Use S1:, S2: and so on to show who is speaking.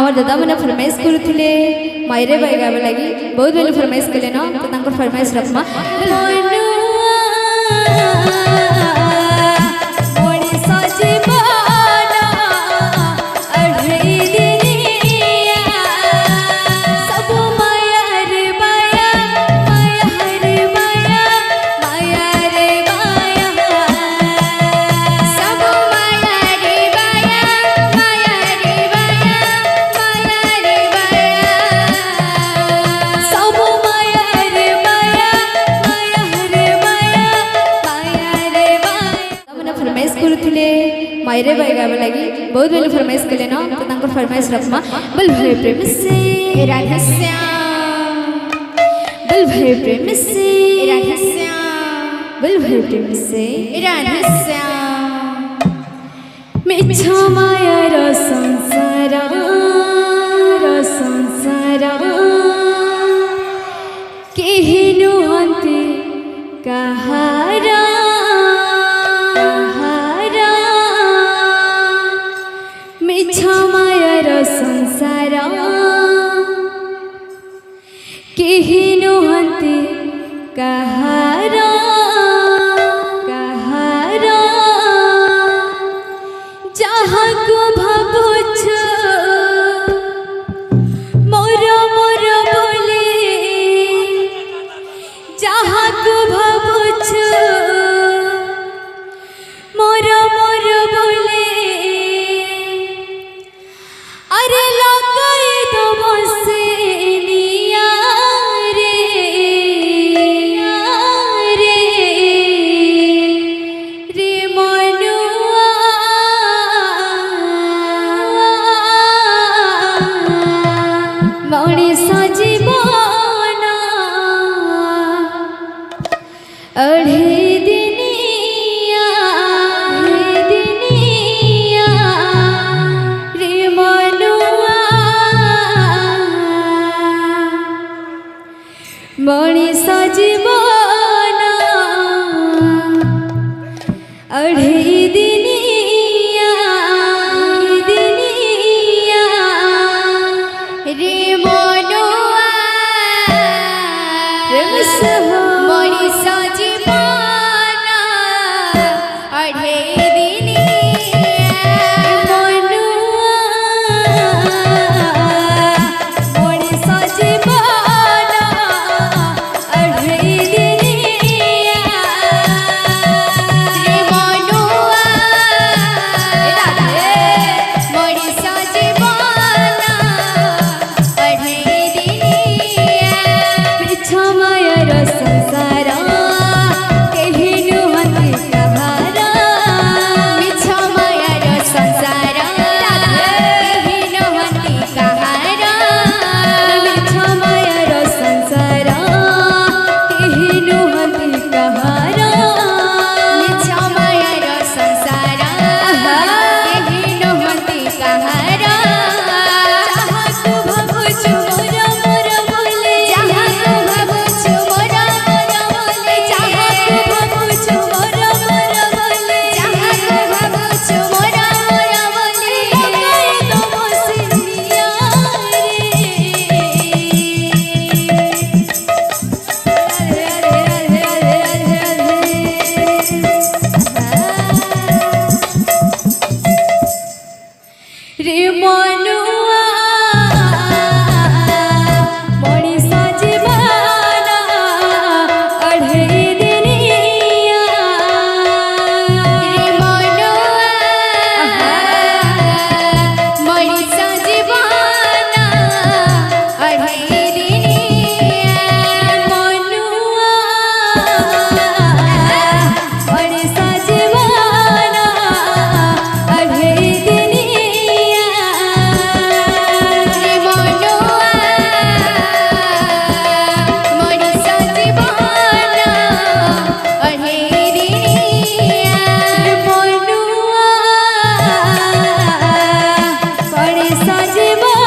S1: हमार दादा मैंने फरमाइश करुले मायरे बाई गावे लगी बहुत बेले फरमाइश कले ना तो तांकर फरमाइश रखमा मायरे बाई गावे लगी बहुत बेले फरमाइश कले ना तो तांकर फरमाइश रखमा बल भरे प्रेम से राधा श्याम बल भरे प्रेम से राधा श्याम बल भरे प्रेम से राधा श्याम मिछो माया र संसार केहिनु हन्ते कहारा मायर संसार केहिनु हन्ते कहार जहाँको भाबुछु मोर मोर बोले जहाँको भाबुछु मोर मोर बोले अरे लगाई तो बसे लिया रे मनुआ मनीष जीवन अढ़े मनीष जीवन अढ़े दिनिया रे मनुआ मनीष जीवन अढ़े जीवन